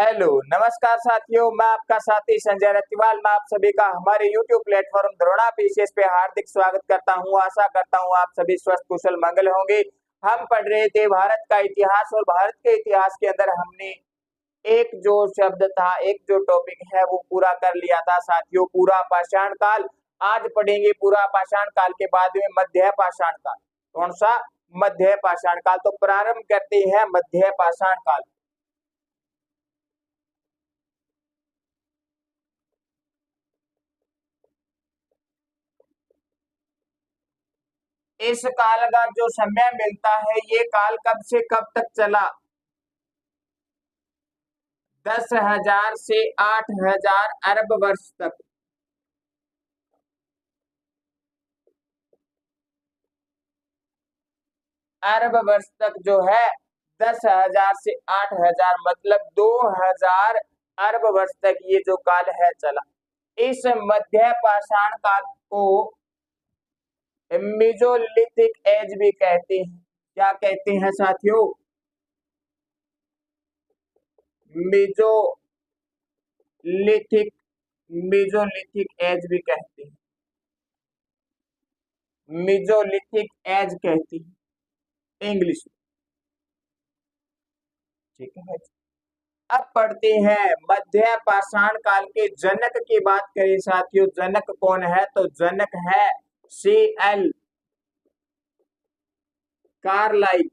Hello नमस्कार साथियों, मैं आपका साथी संजय रतिवाल। मैं आप सभी का हमारे YouTube प्लेटफॉर्म द्रोणा पीसीएस पे हार्दिक स्वागत करता हूं। आशा करता हूं आप सभी स्वस्थ कुशल मंगल होंगे। हम पढ़ रहे थे भारत का इतिहास और भारत के इतिहास के अंदर हमने एक जो शब्द था, एक जो टॉपिक है वो पूरा कर लिया था साथियों, पूरा पाषाण काल। आज पढ़ेंगे पूरा पाषाण काल के बाद में मध्य पाषाण काल। कौन सा? मध्य पाषाण काल। तो प्रारंभ करते हैं मध्य पाषाण काल। इस काल का जो समय मिलता है, ये काल कब से कब तक चला? 10,000 से 8,000 अरब वर्ष तक। अरब वर्ष तक जो है 10,000 से 8,000 मतलब 2,000 अरब वर्ष तक ये जो काल है चला। इस मध्य पाषाण काल को मेसोलिथिक एज भी कहते हैं। क्या कहते हैं साथियों? मेसोलिथिक मेसोलिथिक एज भी कहते हैं। मेसोलिथिक एज कहती है इंग्लिश में। ठीक है। अब पढ़ते हैं मध्य पाषाण काल के जनक की बात करें साथियों। जनक कौन है? तो जनक है C.L. कार्लाइल।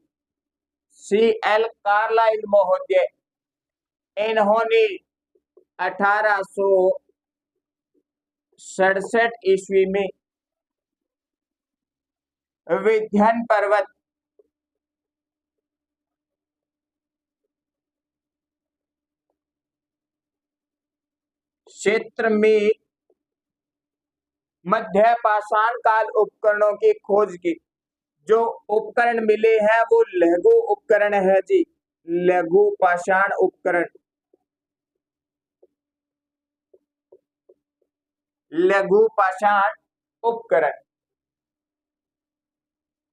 C.L. कार्लाइल महोदय। इन्होंने 1867 ईस्वी में विंध्य पर्वत क्षेत्र में मध्य पाषाण काल उपकरणों की खोज की। जो उपकरण मिले हैं वो लघु उपकरण है जी, लघु पाषाण उपकरण। लघु पाषाण उपकरण।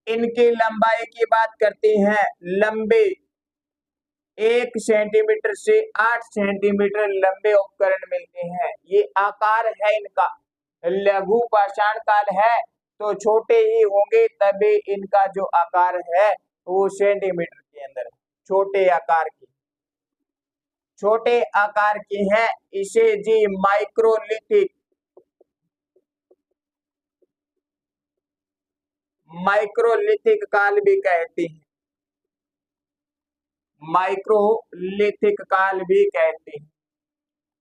इनकी लंबाई की बात करते हैं। लंबे 1 सेंटीमीटर से 8 सेंटीमीटर लंबे उपकरण मिलते हैं। ये आकार है इनका। लघु पाषाण काल है तो छोटे ही होंगे, तभी इनका जो आकार है वो सेंटीमीटर के अंदर है। छोटे आकार की, छोटे आकार की है। इसे जी माइक्रोलिथिक माइक्रोलिथिक काल भी कहते हैं। माइक्रोलिथिक काल भी कहते हैं।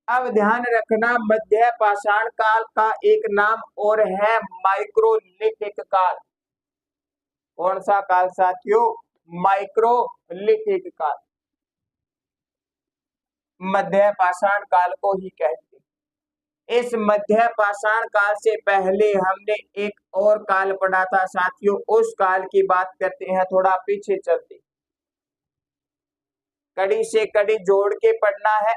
अब ध्यान रखना, मध्य पाषाण काल का एक नाम और है माइक्रोलिथिक काल। कौन सा काल साथियों? माइक्रोलिथिक काल। मध्य पाषाण काल को ही कहते हैं। इस मध्य पाषाण काल से पहले हमने एक और काल पढ़ा था साथियों। उस काल की बात करते हैं। थोड़ा पीछे चलते, कड़ी से कड़ी जोड़ के पढ़ना है।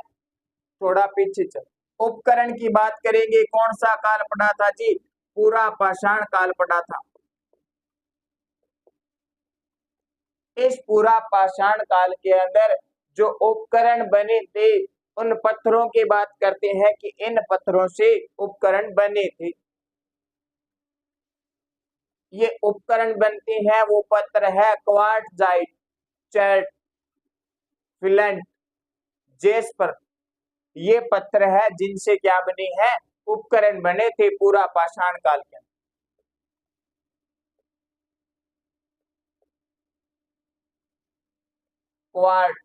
थोड़ा पीछे चल, उपकरण की बात करेंगे। कौन सा काल पढ़ा था जी? पूरा पाषाण काल पढ़ा था। इस पूरा पाषाण काल के अंदर जो उपकरण बने थे, उन पत्थरों की बात करते हैं कि इन पत्थरों से उपकरण बने थे। ये उपकरण बनते हैं, वो पत्थर है क्वार्ट्जाइट, चैट, फिलेंट, जेस्पर। ये पत्थर है जिनसे क्या बने हैं? उपकरण बने थे पूरा पाषाण काल के अंदर। क्वार्ट्जाइट,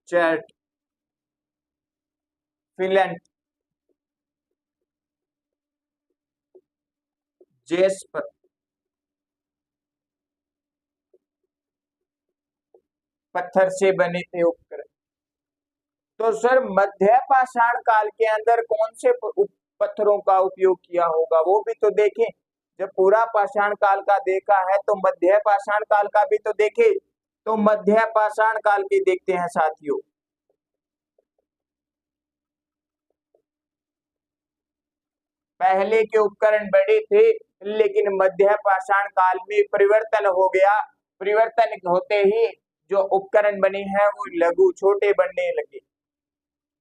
चैट, फिलेंट, जेस्पर, पत्थर से बने थे उपकरण। तो सर मध्य पाषाण काल के अंदर कौन से पत्थरों का उपयोग किया होगा वो भी तो देखें। जब पूरा पाषाण काल का देखा है तो मध्य पाषाण काल का भी तो देखें। तो मध्य पाषाण काल के देखते हैं साथियों। पहले के उपकरण बड़े थे, लेकिन मध्य पाषाण काल में परिवर्तन हो गया। परिवर्तन होते ही जो उपकरण बने हैं वो लघु छोटे बनने लगे।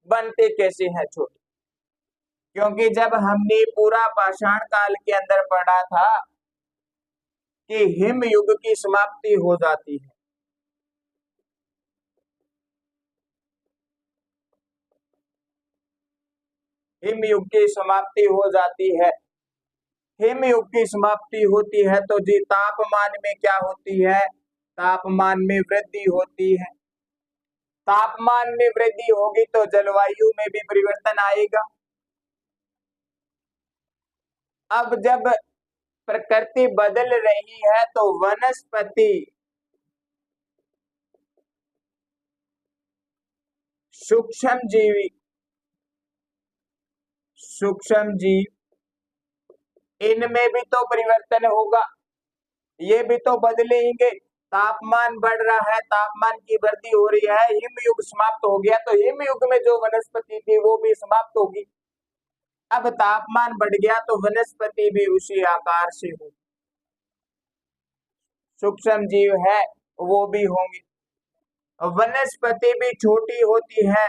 बनते कैसे हैं छोटे? क्योंकि जब हमने पूरा पाषाण काल के अंदर पढ़ा था कि हिम युग की समाप्ति हो जाती है। हिम युग की समाप्ति हो जाती है। हिम युग की समाप्ति होती है तो जी तापमान में क्या होती है? तापमान में वृद्धि होती है। तापमान में वृद्धि होगी तो जलवायु में भी परिवर्तन आएगा। अब जब प्रकृति बदल रही है तो वनस्पति, सूक्ष्म जीवी, सूक्ष्म जीव, इनमें भी तो परिवर्तन होगा, ये भी तो बदलेंगे। तापमान बढ़ रहा है, तापमान की वृद्धि हो रही है, हिमयुग समाप्त हो गया तो हिमयुग में जो वनस्पति थी वो भी समाप्त होगी। अब तापमान बढ़ गया तो वनस्पति भी उसी आकार से हो, सूक्ष्म जीव है वो भी होंगे। वनस्पति भी छोटी होती है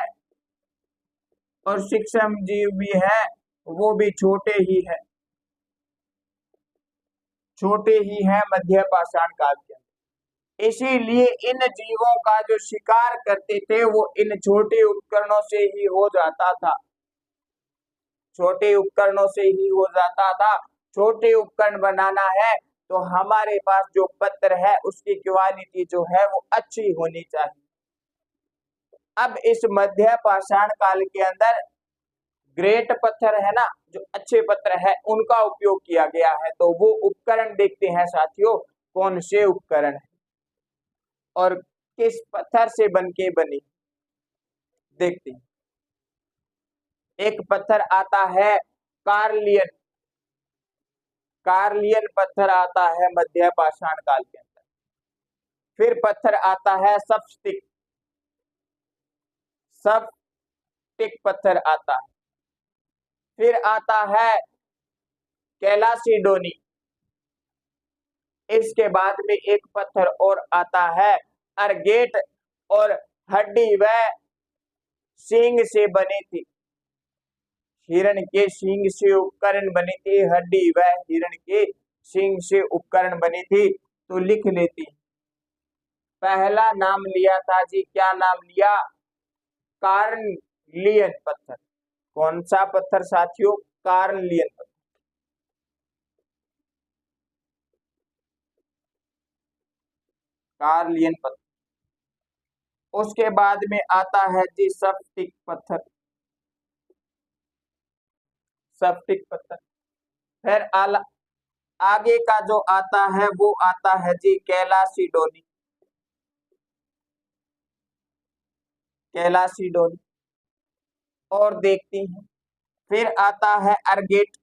और सूक्ष्म जीव भी है वो भी छोटे ही है, छोटे ही है मध्य पाषाण काल के अंदर। इसीलिए इन जीवों का जो शिकार करते थे वो इन छोटे उपकरणों से ही हो जाता था, छोटे उपकरणों से ही हो जाता था। छोटे उपकरण बनाना है तो हमारे पास जो पत्थर है उसकी क्वालिटी जो है वो अच्छी होनी चाहिए। अब इस मध्य पाषाण काल के अंदर ग्रेट पत्थर है ना, जो अच्छे पत्थर है उनका उपयोग किया गया है। तो वो उपकरण देखते हैं साथियों, कौन से उपकरण है और किस पत्थर से बनके बने, देखते हैं। एक पत्थर आता है कार्लियन, कार्लियन पत्थर आता है मध्य पाषाण काल के अंदर। फिर पत्थर आता है सब्स्टिक, सब्स्टिक पत्थर आता है। फिर आता है कैलासिडोनी। इसके बाद में एक पत्थर और आता है अरगेट, और हड्डी व सींग से बनी थी, हिरण के सींग से उपकरण बनी थी, हड्डी व हिरण के सींग से उपकरण बनी थी। तो लिख लेती। पहला नाम लिया था जी, क्या नाम लिया? कार्लियन पत्थर। कौन सा पत्थर साथियों? कार्लियन पत्थर। कार्लियन पत्थर। उसके बाद में आता है जी स्फटिक पत्थर, स्फटिक पत्थर। फिर आगे का जो आता है वो आता है जी कैलासिडोनी, कैलासिडोनी। और देखती हैं, फिर आता है अरगेट।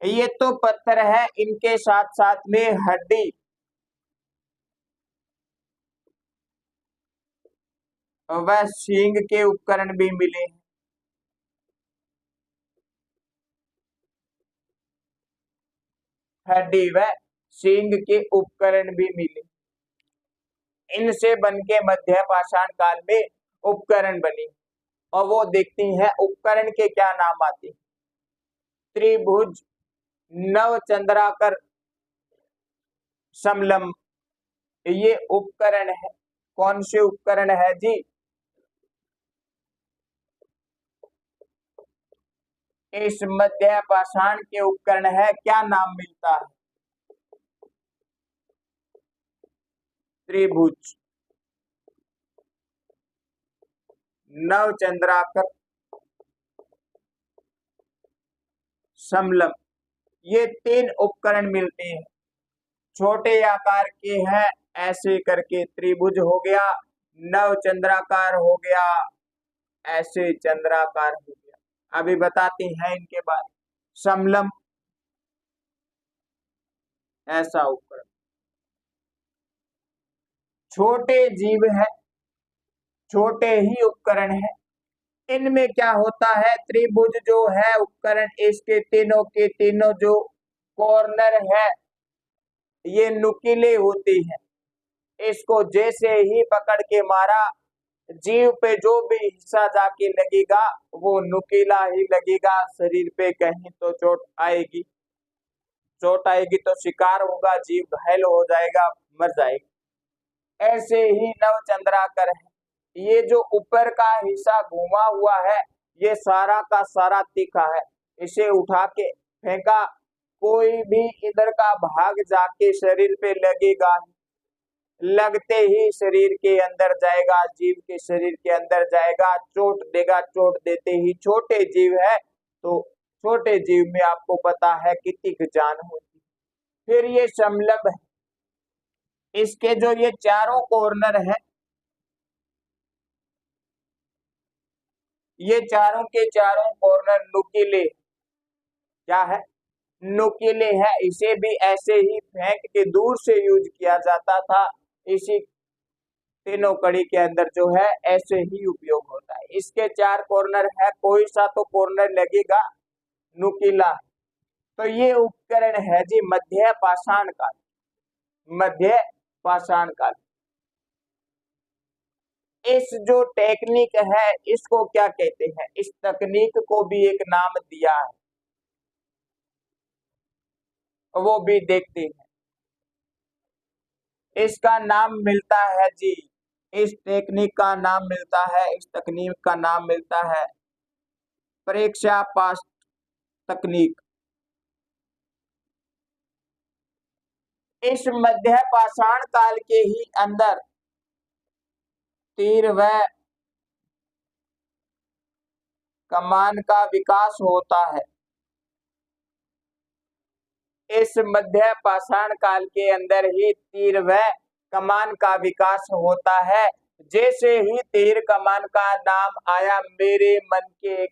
ये तो पत्थर है, इनके साथ साथ में हड्डी व सींग के उपकरण भी मिले हैं। हड्डी व सींग के उपकरण भी मिले। इनसे बनके मध्य पाषाण काल में उपकरण बनी। और वो देखती हैं उपकरण के क्या नाम आते हैं। त्रिभुज, नवचंद्राकर, समलम, ये उपकरण है। कौन से उपकरण है जी? इस मध्य पाषाण के उपकरण है, क्या नाम मिलता है? त्रिभुज, नवचंद्राकर, समलम, ये तीन उपकरण मिलते हैं। छोटे आकार के हैं, ऐसे करके त्रिभुज हो गया, नवचंद्राकार हो गया, ऐसे चंद्राकार हो गया। अभी बताते हैं इनके बाद। समलम, ऐसा उपकरण। छोटे जीव है, छोटे ही उपकरण है, इनमें क्या होता है, त्रिभुज जो है उपकरण, इसके तीनों के तीनों जो कॉर्नर है ये नुकीले होते हैं। इसको जैसे ही पकड़ के मारा, जीव पे जो भी हिस्सा जाके लगेगा वो नुकीला ही लगेगा। शरीर पे कहीं तो चोट आएगी, चोट आएगी तो शिकार होगा, जीव घायल हो जाएगा, मर जाएगा। ऐसे ही नवचंद्राकर है, ये जो ऊपर का हिस्सा घुमा हुआ है ये सारा का सारा तीखा है। इसे उठा के फेंका, कोई भी इधर का भाग जाके शरीर पे लगेगा, लगते ही शरीर के अंदर जाएगा, जीव के शरीर के अंदर जाएगा, चोट देगा। चोट देते ही, छोटे जीव है तो छोटे जीव में आपको पता है कि तीख जान होती। फिर ये समलंब है, इसके जो ये चारों कॉर्नर है, ये चारों के चारों कॉर्नर नुकीले, क्या है, नुकीले है। इसे भी ऐसे ही फेंक के दूर से यूज किया जाता था। इसी तीनों कड़ी के अंदर जो है ऐसे ही उपयोग होता है। इसके चार कॉर्नर है, कोई सा तो कॉर्नर लगेगा नुकीला। तो ये उपकरण है जी मध्य पाषाण काल। मध्य पाषाण काल, इस जो टेक्निक है इसको क्या कहते हैं, इस तकनीक को भी एक नाम दिया है, वो भी देखते हैं। इसका नाम मिलता है जी, इस टेक्निक का नाम मिलता है, इस तकनीक का नाम मिलता है प्रेक्षा पास तकनीक। इस मध्य पाषाण काल के ही अंदर तीर व कमान का विकास होता है। इस मध्य पाषाण काल के अंदर ही तीर व कमान का विकास होता है। जैसे ही तीर कमान का नाम आया, मेरे मन के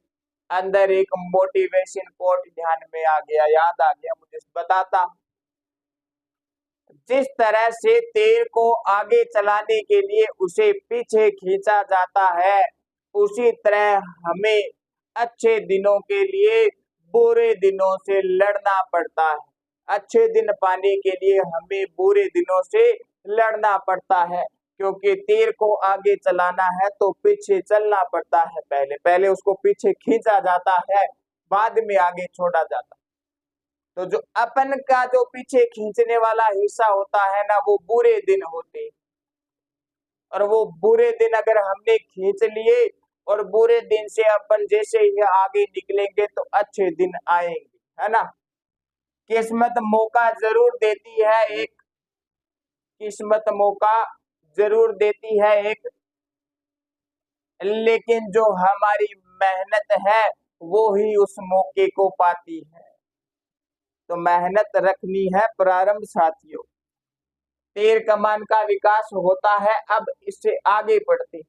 अंदर एक मोटिवेशन कोट ध्यान में आ गया, याद आ गया, मुझे बताता हूं। जिस तरह से तीर को आगे चलाने के लिए उसे पीछे खींचा जाता है, उसी तरह हमें अच्छे दिनों के लिए बुरे दिनों से लड़ना पड़ता है। अच्छे दिन पाने के लिए हमें बुरे दिनों से लड़ना पड़ता है, क्योंकि तीर को आगे चलाना है तो पीछे चलना पड़ता है। पहले पहले उसको पीछे खींचा जाता है, बाद में आगे छोड़ा जाता है। तो जो अपन का जो पीछे खींचने वाला हिस्सा होता है ना, वो बुरे दिन होते हैं। और वो बुरे दिन अगर हमने खींच लिए और बुरे दिन से अपन जैसे ही आगे निकलेंगे तो अच्छे दिन आएंगे, है ना। किस्मत मौका जरूर देती है एक, किस्मत मौका जरूर देती है एक, लेकिन जो हमारी मेहनत है वो ही उस मौके को पाती है। तो मेहनत रखनी है प्रारंभ साथियों। तीर कमान का विकास होता है। अब इससे आगे बढ़ते,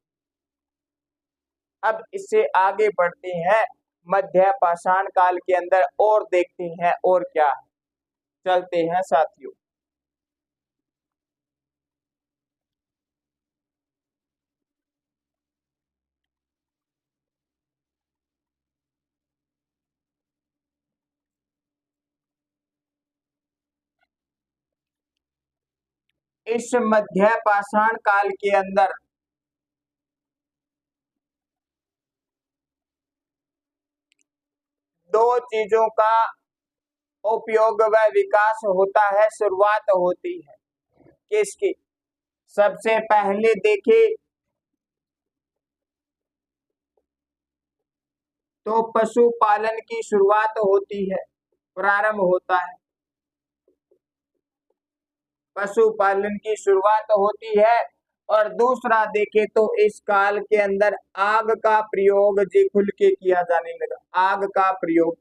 अब इससे आगे बढ़ते हैं मध्य पाषाण काल के अंदर और देखते हैं और क्या है। चलते हैं साथियों। इस मध्य पाषाण काल के अंदर दो चीजों का उपयोग व विकास होता है, शुरुआत होती है किसकी। सबसे पहले देखे तो पशुपालन की शुरुआत होती है, प्रारंभ होता है, पशुपालन की शुरुआत होती है। और दूसरा देखे तो इस काल के अंदर आग का प्रयोग जी खुल के किया जाने लगा। आग का प्रयोग,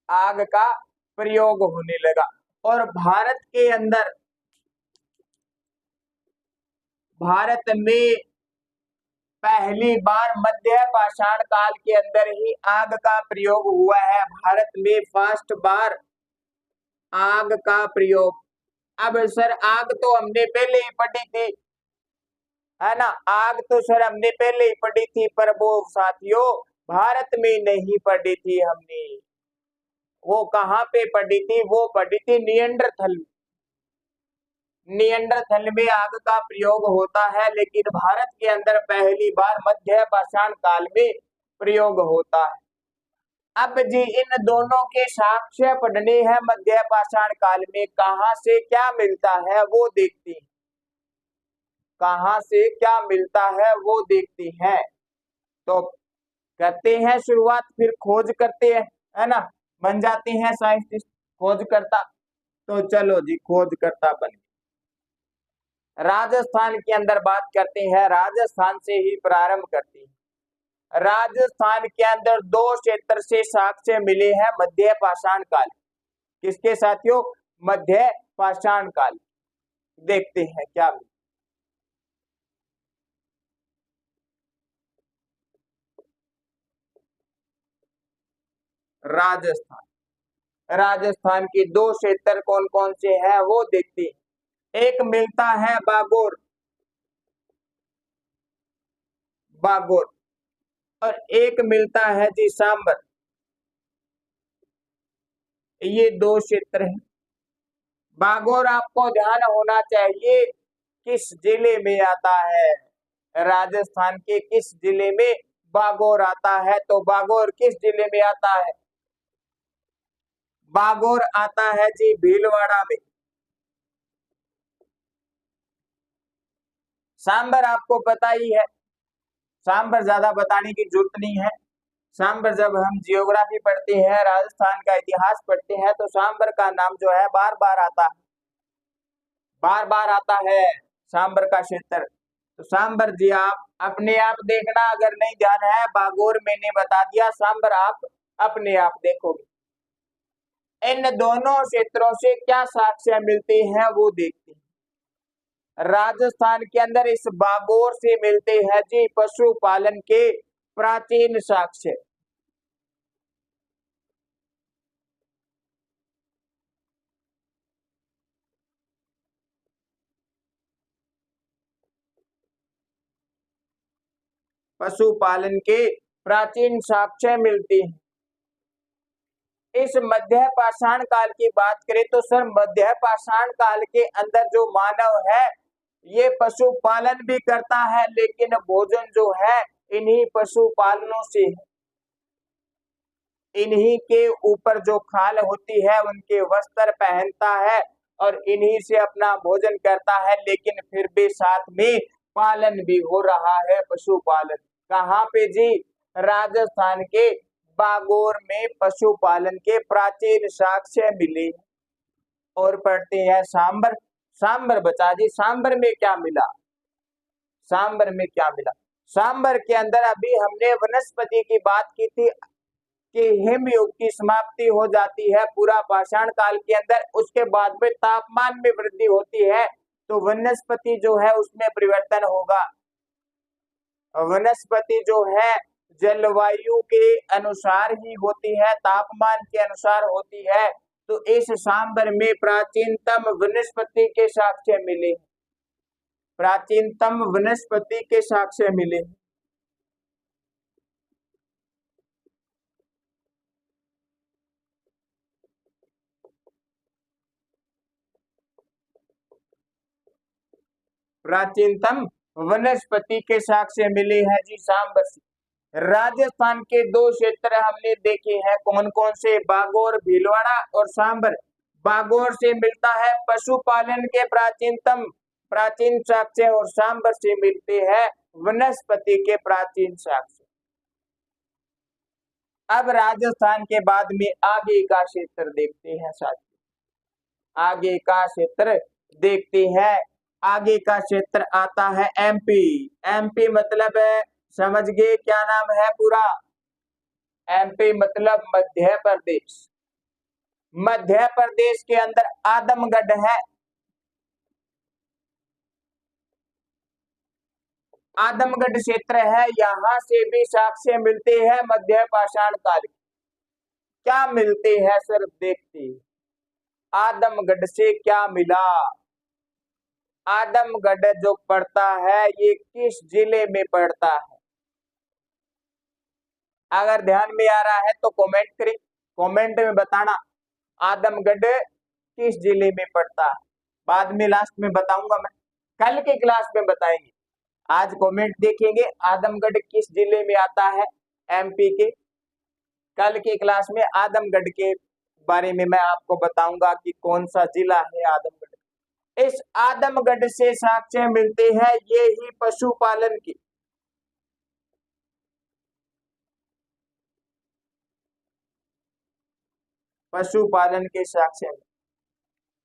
आग का प्रयोग होने लगा। और भारत के अंदर, भारत में पहली बार मध्य पाषाण काल के अंदर ही आग का प्रयोग हुआ है। भारत में फर्स्ट बार आग का प्रयोग। अब सर आग तो हमने पहले ही पढ़ी थी, है ना। आग तो सर हमने पहले ही पढ़ी थी, पर वो साथियों भारत में नहीं पढ़ी थी हमने। वो कहाँ पे पढ़ी थी? वो पढ़ी थी नियंडरथल। नियंडरथल में आग का प्रयोग होता है, लेकिन भारत के अंदर पहली बार मध्य पाषाण काल में प्रयोग होता है। अब जी इन दोनों के साक्ष्य पढ़ने हैं मध्य पाषाण काल में, कहां से क्या मिलता है वो देखते हैं। कहां से क्या मिलता है वो देखते हैं। तो करते हैं शुरुआत, फिर खोज करते हैं, है ना। बन जाते हैं साइंटिस्ट, खोज करता। तो चलो जी, खोज करता बन गए। राजस्थान के अंदर बात करते हैं, राजस्थान से ही प्रारंभ करते हैं। राजस्थान के अंदर दो क्षेत्र से साक्ष्य मिले हैं मध्य पाषाण काल। किसके साथियों? मध्य पाषाण काल। देखते हैं क्या मिले। राजस्थान, राजस्थान की दो क्षेत्र कौन कौन से हैं वो देखते हैं। एक मिलता है बागोर, बागोर, और एक मिलता है जी सांबर। ये दो क्षेत्र हैं। बागोर आपको ध्यान होना चाहिए किस जिले में आता है। राजस्थान के किस जिले में बागोर आता है? तो बागोर किस जिले में आता है? बागोर आता है जी भीलवाड़ा में। सांबर आपको पता ही है, सांबर ज्यादा बताने की जरूरत नहीं है। सांबर जब हम जियोग्राफी पढ़ते हैं, राजस्थान का इतिहास पढ़ते हैं, तो सांबर का नाम जो है बार बार आता है, बार बार आता है सांबर का क्षेत्र। तो सांबर जी आप अपने आप देखना, अगर नहीं ध्यान है बागोर मैंने बता दिया, सांबर आप अपने आप देखोगे। इन दोनों क्षेत्रों से क्या साक्ष्य मिलते हैं वो देखते हैं। राजस्थान के अंदर इस बागोर से मिलते हैं जी पशुपालन के प्राचीन साक्ष्य। पशुपालन के प्राचीन साक्ष्य मिलते हैं। इस मध्य पाषाण काल की बात करें तो सर मध्य पाषाण काल के अंदर जो मानव है ये पशुपालन भी करता है, लेकिन भोजन जो है इन्हीं पशुपालनों से, इन्हीं के ऊपर जो खाल होती है उनके वस्त्र पहनता है और इन्हीं से अपना भोजन करता है, लेकिन फिर भी साथ में पालन भी हो रहा है, पशुपालन। कहाँ पे जी? राजस्थान के बागोर में पशुपालन के प्राचीन साक्ष्य मिले। और पढ़ते हैं सांबर। सांबर बचा जी, सांबर में क्या मिला? सांबर में क्या मिला? सांबर के अंदर अभी हमने वनस्पति की बात की थी कि हिमयुग की समाप्ति हो जाती है पूरा पाषाण काल के अंदर, उसके बाद में तापमान में वृद्धि होती है, तो वनस्पति जो है उसमें परिवर्तन होगा। वनस्पति जो है जलवायु के अनुसार ही होती है, तापमान के अनुसार होती है। तो इस सांबर में प्राचीनतम वनस्पति के साक्ष्य मिले, प्राचीनतम वनस्पति के साक्ष्य मिले। प्राचीनतम वनस्पति के साक्ष्य मिले हैं जी सांबर से। राजस्थान के दो क्षेत्र हमने देखे हैं, कौन कौन से? बागोर, भीलवाड़ा और सांबर। बागोर से मिलता है पशुपालन के प्राचीन साक्ष्य और सांबर से मिलते हैं वनस्पति के प्राचीन साक्ष्य। अब राजस्थान के बाद में आगे का क्षेत्र देखते हैं साथियों, आगे का क्षेत्र देखते हैं। आगे का क्षेत्र आता है एमपी। एमपी मतलब समझ गए क्या नाम है पूरा? एमपी मतलब मध्य प्रदेश। मध्य प्रदेश के अंदर आदमगढ़ है। आदमगढ़ क्षेत्र है, यहाँ से भी साक्ष्य मिलते हैं मध्य पाषाण काल के। क्या मिलते हैं सर? देखते हैं आदमगढ़ से क्या मिला। आदमगढ़ जो पड़ता है ये किस जिले में पड़ता है? अगर ध्यान में आ रहा है तो कमेंट करें, कमेंट में बताना आदमगढ़ किस जिले में पड़ता है। बाद में लास्ट में बताऊंगा मैं, कल के क्लास में बताएंगे। आज कमेंट देखेंगे आदमगढ़ किस जिले में आता है एमपी के। कल के क्लास में आदमगढ़ के बारे में मैं आपको बताऊंगा कि कौन सा जिला है आदमगढ़। इस आदमगढ़ से साक्ष्य मिलते हैं ये ही पशुपालन की। पशुपालन के साक्ष्य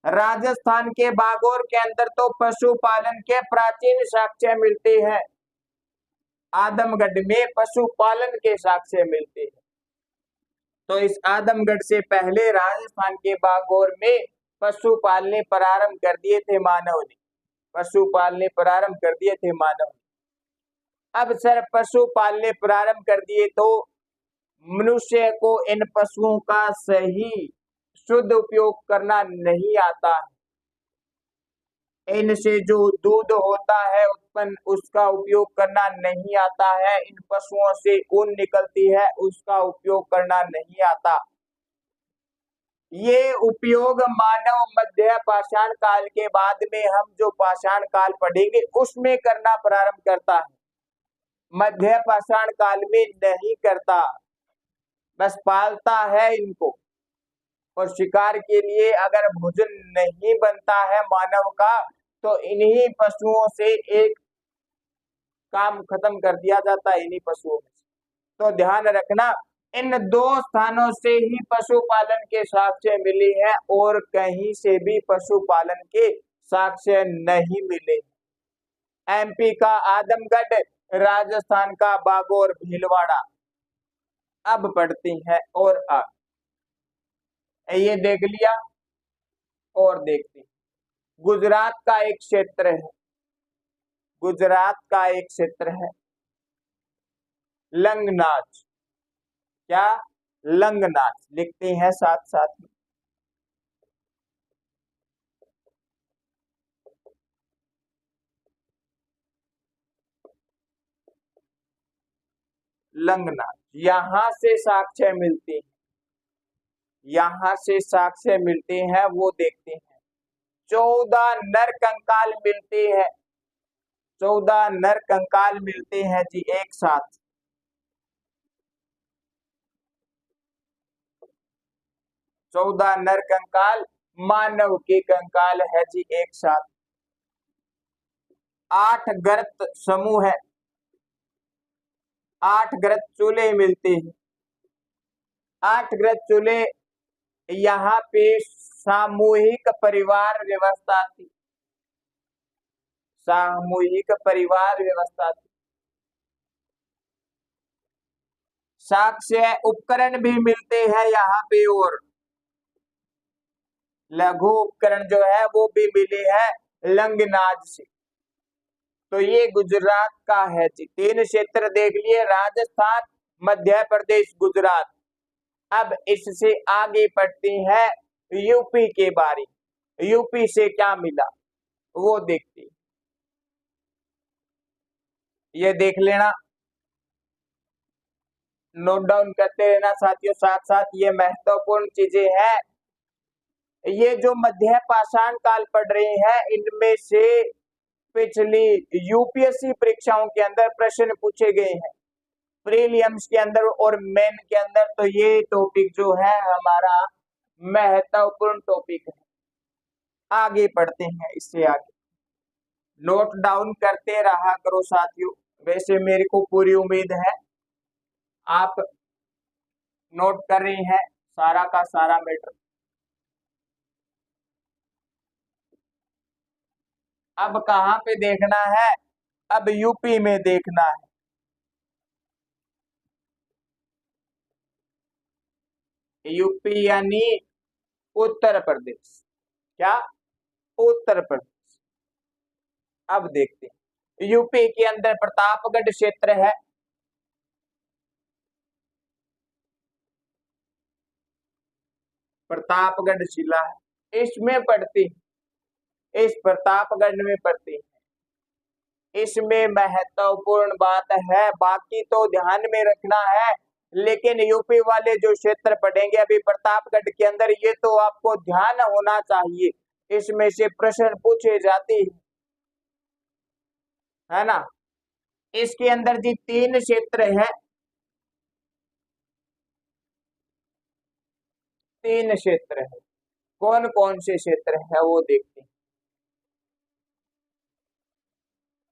राजस्थान के बागौर के अंदर तो पशुपालन के प्राचीन साक्ष्य मिलते हैं। आदमगढ़ में पशुपालन के साक्ष्य मिलते हैं। तो इस आदमगढ़ से पहले राजस्थान के बागौर में पशु पालने प्रारंभ कर दिए थे मानव ने, पशु पालने प्रारंभ कर दिए थे मानव ने। अब सर पशु पालने प्रारंभ कर दिए तो मनुष्य को इन पशुओं का सही शुद्ध उपयोग करना नहीं आता है। इनसे जो दूध होता है उत्पन्न उसका उपयोग करना नहीं आता है। इन पशुओं से ऊन निकलती है उसका उपयोग करना नहीं आता। ये उपयोग मानव मध्य पाषाण काल के बाद में हम जो पाषाण काल पढ़ेंगे उसमें करना प्रारंभ करता है। मध्य पाषाण काल में नहीं करता, बस पालता है इनको। और शिकार के लिए अगर भोजन नहीं बनता है मानव का तो इन्हीं पशुओं से एक काम खत्म कर दिया जाता है, इन्हीं पशुओं में। तो ध्यान रखना इन दो स्थानों से ही पशुपालन के साक्ष्य मिले हैं और कहीं से भी पशुपालन के साक्ष्य नहीं मिले। एमपी का आदमगढ़, राजस्थान का बागौर भीलवाड़ा। अब पढ़ते हैं और ये देख लिया और देखते हैं। गुजरात का एक क्षेत्र है, गुजरात का एक क्षेत्र है लंगनाच। क्या? लंगनाच लिखते हैं साथ साथ में। लंगनाच, यहां से साक्ष्य मिलते हैं, यहां से साक्ष्य मिलते हैं वो देखते हैं। 14 नर कंकाल मिलते हैं, 14 नर कंकाल मिलते हैं जी एक साथ। 14 नर कंकाल मानव के कंकाल है जी एक साथ। 8 गर्त समूह है, 8 गर्त चूल्हे मिलते हैं। 8 गर्त चूल्हे, यहाँ पे सामूहिक परिवार व्यवस्था थी, सामूहिक परिवार व्यवस्था थी। साक्ष्य उपकरण भी मिलते हैं यहाँ पे और लघु उपकरण जो है वो भी मिले हैं लंगनाज से। तो ये गुजरात का है जी। 3 क्षेत्र देख लिए, राजस्थान, मध्य प्रदेश, गुजरात। अब इससे आगे पढ़ते हैं यूपी के बारे में। यूपी से क्या मिला वो देखते हैं। ये देख लेना, नोट डाउन करते रहना साथियों साथ साथ, ये महत्वपूर्ण चीजें हैं। ये जो मध्य पाषाण काल पढ़ रहे हैं इनमें से पिछली यूपीएससी परीक्षाओं के अंदर प्रश्न पूछे गए हैं, प्रीलिम्स के अंदर और मेन के अंदर। तो ये टॉपिक जो है हमारा महत्वपूर्ण टॉपिक है। आगे पढ़ते हैं, इससे आगे नोट डाउन करते रहा करो साथियों। वैसे मेरे को पूरी उम्मीद है आप नोट कर रहे हैं सारा का सारा मैटर। अब कहां पे देखना है? अब यूपी में देखना है। यूपी यानी उत्तर प्रदेश। क्या? उत्तर प्रदेश। अब देखते हैं यूपी के अंदर प्रतापगढ़ क्षेत्र है, प्रतापगढ़ जिला है, इसमें पढ़ते हैं इस प्रतापगढ़ में पड़ती है। इसमें महत्वपूर्ण बात है, बाकी तो ध्यान में रखना है, लेकिन यूपी वाले जो क्षेत्र पढ़ेंगे अभी प्रतापगढ़ के अंदर, ये तो आपको ध्यान होना चाहिए, इसमें से प्रश्न पूछे जाते हैं, है ना। इसके अंदर जी 3 क्षेत्र है, 3 क्षेत्र है। कौन कौन से क्षेत्र है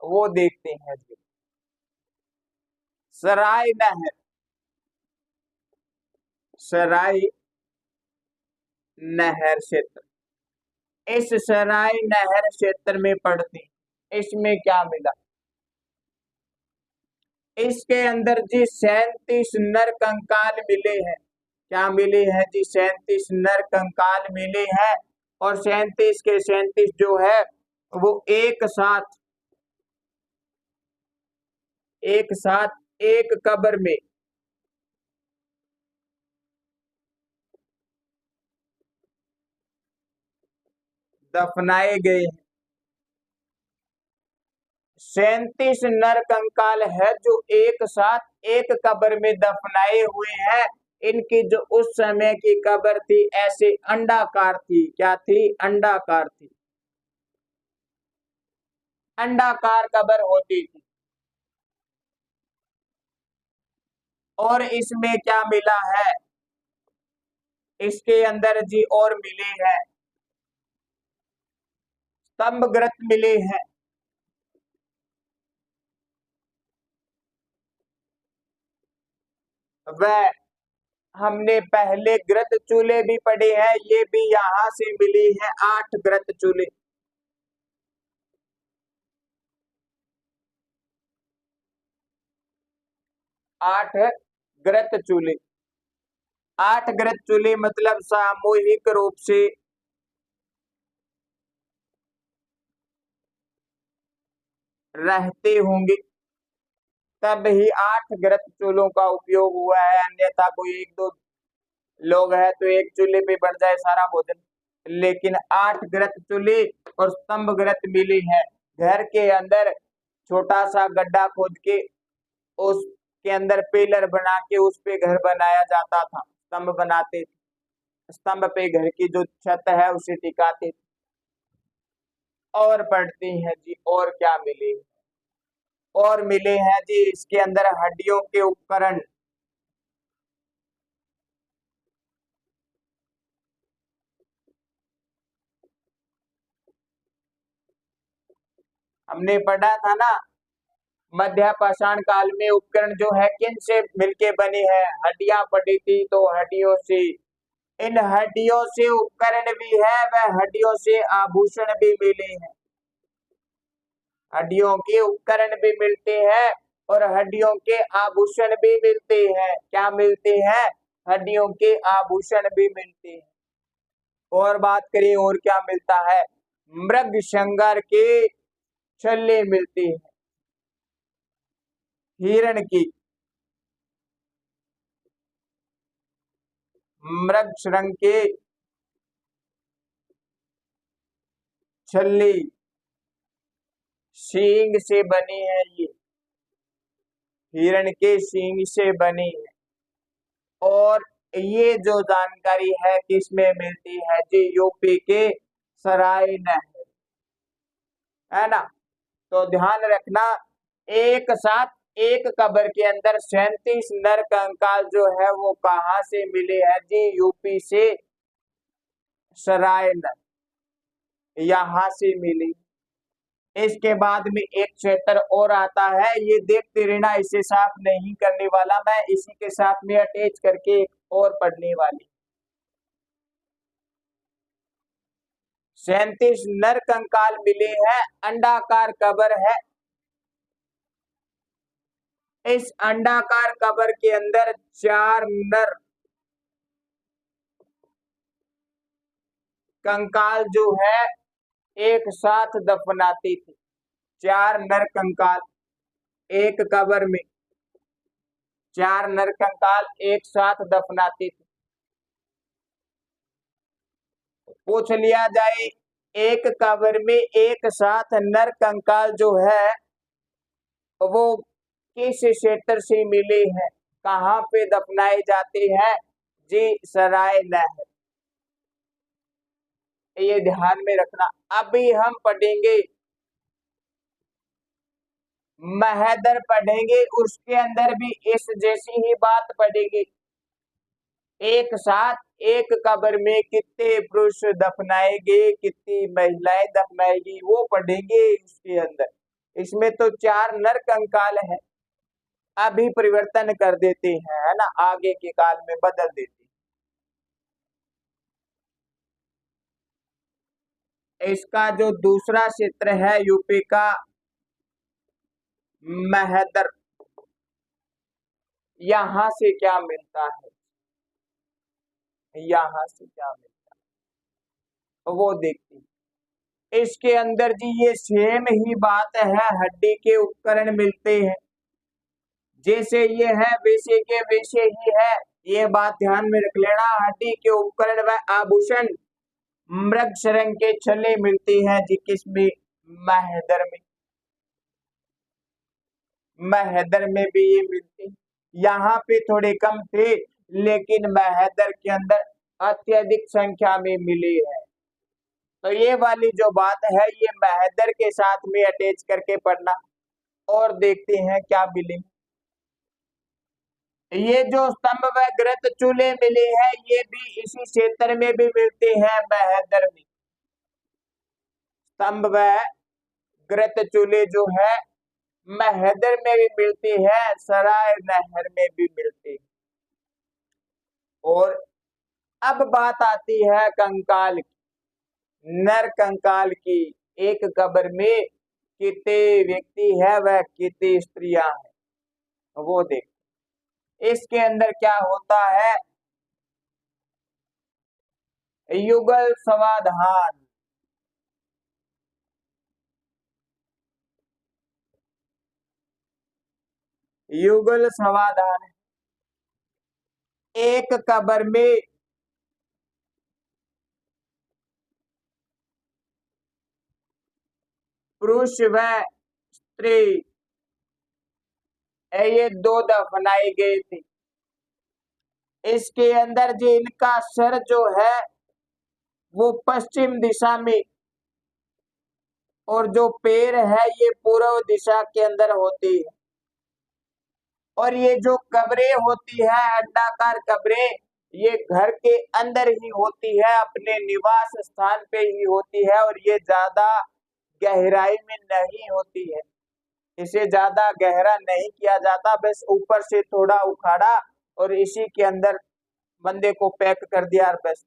वो देखते हैं जी। सराय नहर, सराय नहर क्षेत्र, इस सराय नहर क्षेत्र में पड़ती, इसमें क्या मिला, इसके अंदर जी 37 नर कंकाल मिले हैं। क्या मिले हैं जी? 37 नर कंकाल मिले हैं, और 37 के 37 जो है वो एक साथ एक कब्र में दफनाए गए हैं। 37 नर कंकाल है जो एक साथ एक कब्र में दफनाए हुए हैं। इनकी जो उस समय की कब्र थी ऐसे अंडाकार थी। क्या थी? अंडाकार थी, अंडाकार कब्र होती थी। और इसमें क्या मिला है? इसके अंदर जी और मिले हैं, स्तंभ ग्रत मिले हैं, वह हमने पहले ग्रत चूल्हे भी पढ़े हैं, ये भी यहां से मिली है 8 ग्रत चूल्हे। 8 ग्रत चूल्हे, 8 ग्रत चूल्हे मतलब सामूहिक रूप से रहते होंगे, तब ही 8 ग्रत चूल्हों का उपयोग हुआ है। अन्यथा कोई 1-2 लोग है तो एक चूल्हे पे बढ़ जाए सारा भोजन। लेकिन 8 ग्रत चूल्हे और स्तंभ ग्रत मिली है। घर के अंदर छोटा सा गड्ढा खोद के उसके अंदर पिलर बना के उस पे घर बनाया जाता था, स्तंभ बनाते थे, स्तंभ पे घर की जो छत है उसे टिकाते थे। और पढ़ते हैं जी, और क्या मिले? और मिले हैं जी इसके अंदर हड्डियों के उपकरण, हमने पढ़ा था ना मध्य पाषाण काल में उपकरण जो है किन से मिलके बने हैं? हड्डियां पड़ी थी तो हड्डियों से, इन हड्डियों से उपकरण भी है, वह हड्डियों से आभूषण भी मिले हैं। हड्डियों के उपकरण भी मिलते हैं और हड्डियों के आभूषण भी मिलते हैं। क्या मिलते हैं? हड्डियों के आभूषण भी मिलते हैं। और बात करें और क्या मिलता है? मृग संगर के छल्ले मिलते हैं, हिरण की, मृग शृंग के छल्ले सींग से बनी है, ये हिरण के सींग से बनी है। और ये जो जानकारी है किसमें मिलती है जी? यूपी के सराय नहर, है ना। तो ध्यान रखना, एक साथ एक कब्र के अंदर 37 नर कंकाल जो है वो कहां से मिले हैं जी? यूपी से सराय नहर, यहां से मिली। इसके बाद में एक क्षेत्र और आता है, ये देखते रहना, इसे साफ नहीं करने वाला मैं, इसी के साथ में अटैच करके एक और पढ़ने वाली। 37 नर कंकाल मिले हैं, अंडाकार कब्र है। इस अंडाकार कब्र के अंदर 4 नर कंकाल जो है एक साथ दफनाती थी। 4 नर कंकाल एक कब्र में, 4 नर कंकाल एक साथ दफनाती थी। पूछ लिया जाए एक कब्र में एक साथ नर कंकाल जो है वो किस क्षेत्र से मिले हैं, कहाँ पे दफनाए जाते हैं जी? सराय नहर। ये ध्यान में रखना। अभी हम पढ़ेंगे महदर पढ़ेंगे, उसके अंदर भी इस जैसी ही बात पढ़ेंगे। एक साथ एक कब्र में कितने पुरुष दफनाएंगे, कितनी महिलाएं दफनाएगी, वो पढ़ेंगे उसके अंदर। इसमें तो 4 नर कंकाल है, अभी परिवर्तन कर देते हैं, है ना, आगे के काल में बदल देते हैं। इसका जो दूसरा क्षेत्र है यूपी का महदर, यहां से क्या मिलता है, यहां से क्या मिलता है वो देखते हैं। इसके अंदर जी ये सेम ही बात है, हड्डी के उपकरण मिलते हैं, जैसे ये है वैसे के वैसे ही है, ये बात ध्यान में रख लेना। हड्डी के उपकरण व आभूषण मृग शरंग के छले मिलते हैं जी, किसमें? महदर में। महदर में भी ये मिलते हैं, यहाँ पे थोड़े कम थे, लेकिन महदर के अंदर अत्यधिक संख्या में मिले हैं। तो ये वाली जो बात है ये महदर के साथ में अटैच करके पढ़ना। और देखते हैं क्या मिले। ये जो स्तंभ व ग्रत चूल्हे मिले हैं ये भी इसी क्षेत्र में भी मिलते हैं, महदर में। स्तंभ व ग्रत चूल्हे जो है महदर में भी मिलती है, सराय नहर में भी मिलती है। और अब बात आती है कंकाल की, नर कंकाल की। एक कब्र में कितने व्यक्ति है वह कितनी स्त्रियां हैं, वो देख। इसके अंदर क्या होता है, युगल समाधान। युगल समाधान, एक कब्र में पुरुष व स्त्री ये 2 दफनाए गए थे। इसके अंदर जो इनका सर जो है वो पश्चिम दिशा में, और जो पैर है ये पूर्व दिशा के अंदर होती है। और ये जो कब्रें होती है, अंडाकार कब्रें, ये घर के अंदर ही होती है, अपने निवास स्थान पे ही होती है, और ये ज्यादा गहराई में नहीं होती है। इसे ज्यादा गहरा नहीं किया जाता, बस ऊपर से थोड़ा उखाड़ा और इसी के अंदर बंदे को पैक कर दिया, बस।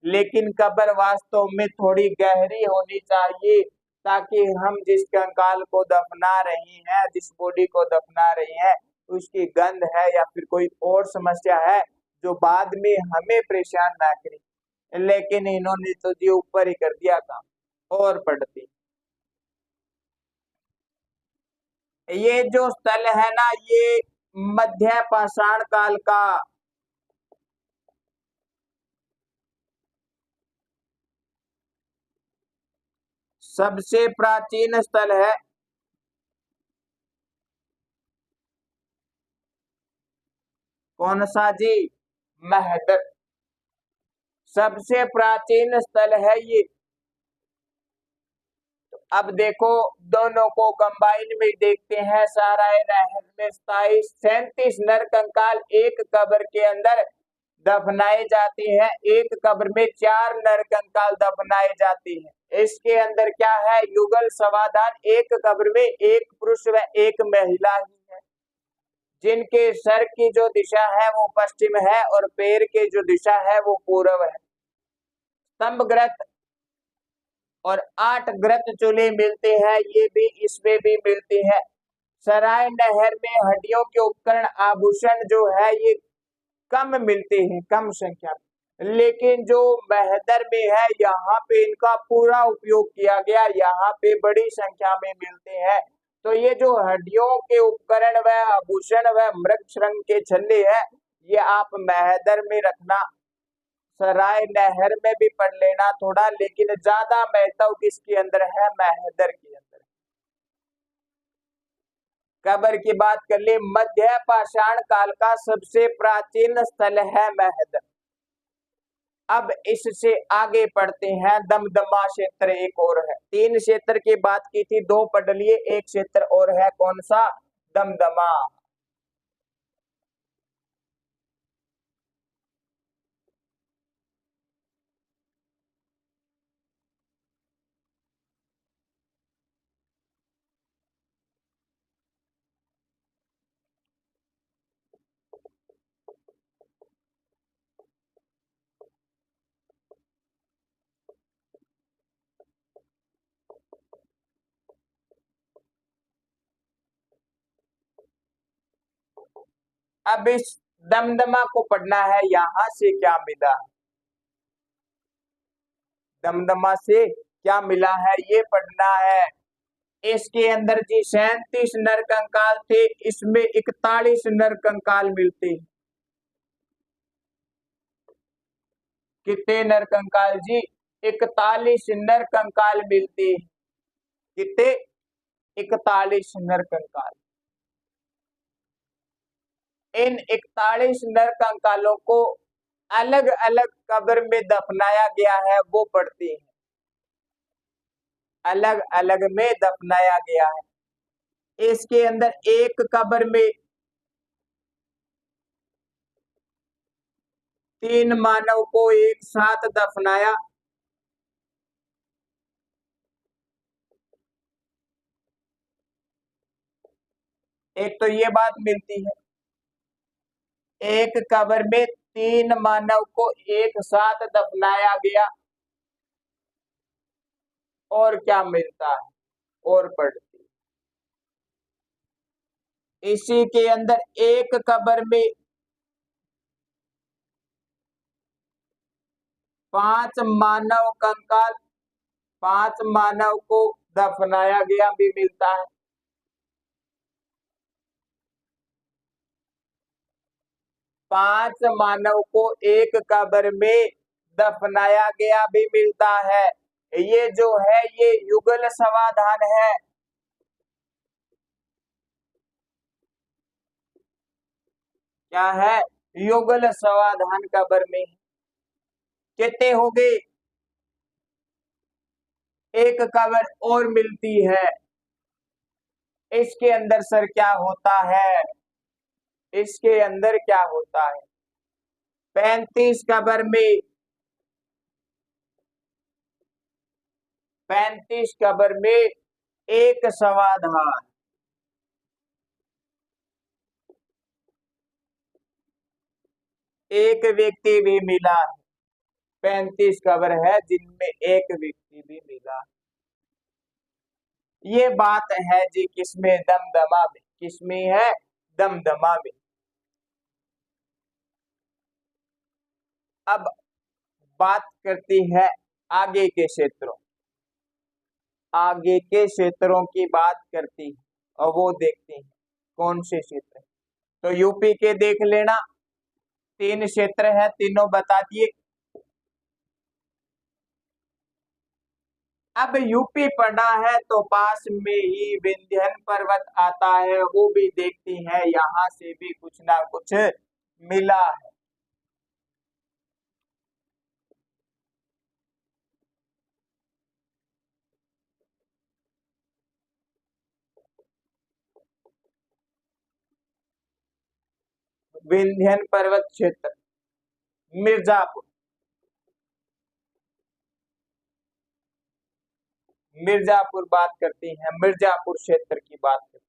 लेकिन कब्र वास्तव में थोड़ी गहरी होनी चाहिए, ताकि हम जिस कंकाल को दफना रहे हैं, जिस बॉडी को दफना रहे हैं, उसकी गंध है या फिर कोई और समस्या है जो बाद में हमें परेशान ना करे। लेकिन इन्होंने तो जी ऊपर ही कर दिया काम। और पढ़ती, ये जो स्थल है ना ये मध्य पाषाण काल का सबसे प्राचीन स्थल है। कौन सा जी? महदर। सबसे प्राचीन स्थल है ये। अब देखो दोनों को कंबाइन में देखते हैं। सराय नहर में 37 नर कंकाल एक कब्र के अंदर दफनाए जाते हैं। एक कब्र में 4 नर कंकाल दफनाए जाते हैं। इसके अंदर क्या है, युगल समाधान। एक कब्र में एक पुरुष व एक महिला ही है, जिनके सर की जो दिशा है वो पश्चिम है और पैर की जो दिशा है वो पूर्व है। स्तंभ ग्रत और 8 ग्रत चूल्हे मिलते हैं, ये भी इसमें भी मिलती है। सराय नहर में हड्डियों के उपकरण आभूषण जो है ये कम मिलते हैं, कम संख्या में। लेकिन जो महदर में है यहाँ पे इनका पूरा उपयोग किया गया, यहाँ पे बड़ी संख्या में मिलते हैं। तो ये जो हड्डियों के उपकरण व आभूषण व मृग शृंग के छल्ले है, ये आप महदर में रखना। सराय नहर में भी पढ़ लेना थोड़ा, लेकिन ज्यादा महत्व किसके अंदर है? महदर के अंदर। कब्र की बात कर ले, मध्य पाषाण काल का सबसे प्राचीन स्थल है महद। अब इससे आगे पढ़ते हैं, दमदमा क्षेत्र एक और है। 3 क्षेत्र की बात की थी, 2 पढ़ लिए, एक क्षेत्र और है, कौन सा? दमदमा। अब इस दमदमा को पढ़ना है, यहां से क्या मिला, दमदमा से क्या मिला है ये पढ़ना है। इसके अंदर जी 37 नर कंकाल थे, इसमें 41 नर कंकाल मिलते हैं। कितने नर कंकाल जी? 41 नर कंकाल मिलते हैं। कितने? 41 नर कंकाल। इन 41 नर कंकालों को अलग अलग कब्र में दफनाया गया है, वो पढ़ते हैं। अलग अलग में दफनाया गया है। इसके अंदर एक कब्र में 3 मानव को एक साथ दफनाया। एक तो ये बात मिलती है, एक कब्र में 3 मानव को एक साथ दफनाया गया। और क्या मिलता है? और पढ़ती, इसी के अंदर एक कब्र में 5 मानव कंकाल, 5 मानव को दफनाया गया भी मिलता है। 5 मानव को एक कब्र में दफनाया गया भी मिलता है। ये जो है ये युगल समाधान है। क्या है? युगल समाधान कब्र में। कितने हो गए? एक कब्र और मिलती है। इसके अंदर सर क्या होता है? इसके अंदर क्या होता है? 35 कब्र में, 35 कब्र में एक समाधान। एक व्यक्ति भी मिला है। 35 कब्र है जिनमें एक व्यक्ति भी मिला है। ये बात है जी किसमें? दमदमा में। किसमें है? दमदमा में। अब बात करती है आगे के क्षेत्रों, आगे के क्षेत्रों की बात करती है, और वो देखते हैं कौन से क्षेत्र। तो यूपी के देख लेना, 3 क्षेत्र है, तीनों बता दिए। अब यूपी पढ़ा है तो पास में ही विंध्यन पर्वत आता है, वो भी देखते हैं, यहां से भी कुछ ना कुछ मिला है। विंध्यन पर्वत क्षेत्र, मिर्जापुर, मिर्जापुर बात करते हैं, मिर्जापुर क्षेत्र की बात करते हैं।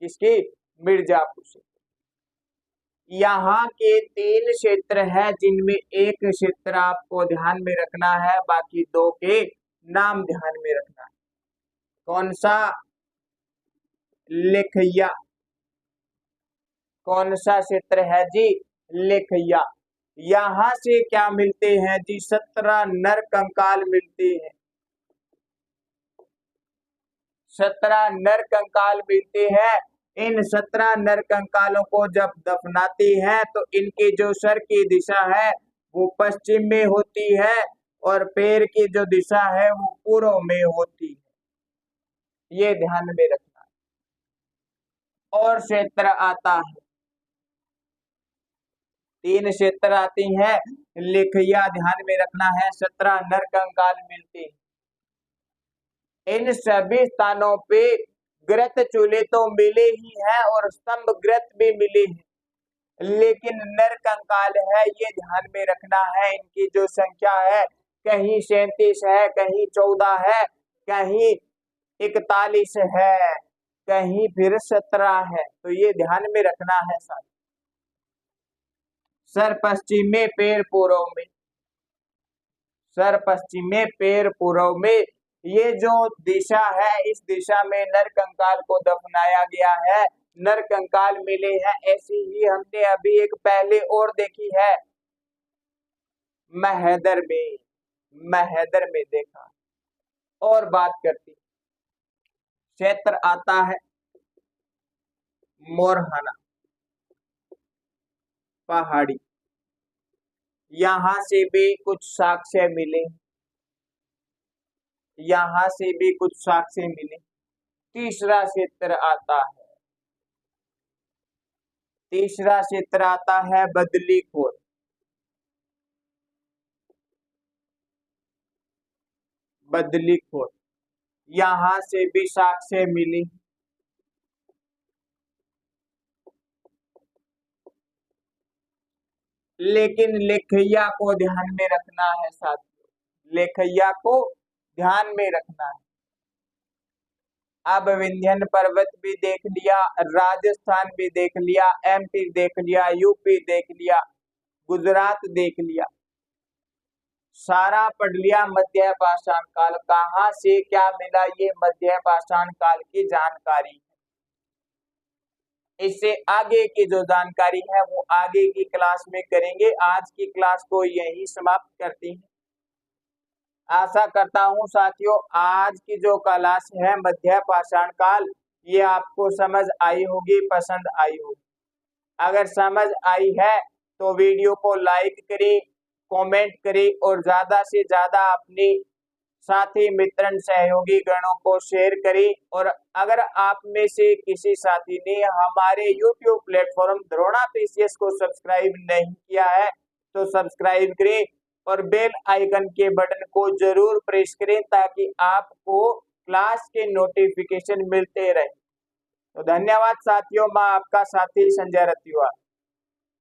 किसकी? मिर्जापुर क्षेत्र। यहाँ के 3 क्षेत्र है जिनमें एक क्षेत्र आपको ध्यान में रखना है, बाकी 2 के नाम ध्यान में रखना है। कौन सा? लेखैया। कौन सा क्षेत्र है जी? लेखैया। यहाँ से क्या मिलते हैं जी? 17 नर कंकाल मिलते हैं। 17 नर कंकाल मिलते हैं। इन 17 नर कंकालों को जब दफनाते हैं तो इनकी जो सर की दिशा है वो पश्चिम में होती है और पैर की जो दिशा है वो पूर्व में होती है। ये ध्यान में रखना है। और क्षेत्र आता है, 3 क्षेत्र आती हैं। लिखिया ध्यान में रखना है, 17 नर कंकाल मिलती है। इन सभी स्थानों पे ग्रत चूल्हे तो मिले ही हैं और स्तंभ ग्रत भी मिले हैं, लेकिन नर कंकाल है ये ध्यान में रखना है। इनकी जो संख्या है कहीं 37 है, कहीं 14 है, कहीं 41 है, कहीं फिर 17 है, तो ये ध्यान में रखना है। सर पश्चिम में पैर पूर्व में, सर पश्चिम में पैर पूर्व में, ये जो दिशा है इस दिशा में नर कंकाल को दफनाया गया है, नर कंकाल मिले हैं। ऐसी ही हमने अभी एक पहले और देखी है, महैदर में, महैदर में देखा। और बात करती, क्षेत्र आता है मोरहाना पहाड़ी, यहां से भी कुछ साक्ष्य मिले, यहां से भी कुछ साक्ष्य मिले। तीसरा क्षेत्र आता है, तीसरा क्षेत्र आता है बदलीखोर, बदलीखोर, यहां से भी साक्ष्य मिली। लेकिन लेखैया को ध्यान में रखना है साथियों, लेखैया को ध्यान में रखना है। अब विंध्यन पर्वत भी देख लिया, राजस्थान भी देख लिया, एमपी देख लिया, यूपी देख लिया, गुजरात देख लिया, सारा पढ़ लिया। मध्य पाषाण काल कहाँ से क्या मिला, ये मध्य पाषाण काल की जानकारी। इससे आगे की जो जानकारी है वो आगे की क्लास में करेंगे। आज की क्लास को यही समाप्त करती हैं। आशा करता हूं साथियों आज की जो क्लास है मध्य पाषाण काल, ये आपको समझ आई होगी, पसंद आई होगी। अगर समझ आई है तो वीडियो को लाइक करें, कमेंट करें और ज्यादा से ज्यादा अपनी साथी मित्रन सहयोगी गणों को शेयर करें। और अगर आप में से किसी साथी ने हमारे YouTube प्लेटफॉर्म द्रोणा पीसीएस को सब्सक्राइब नहीं किया है तो सब्सक्राइब करें और बेल आइकन के बटन को जरूर प्रेस करें ताकि आपको क्लास के नोटिफिकेशन मिलते रहे। तो धन्यवाद साथियों, मैं आपका साथी संजय रतिवाल।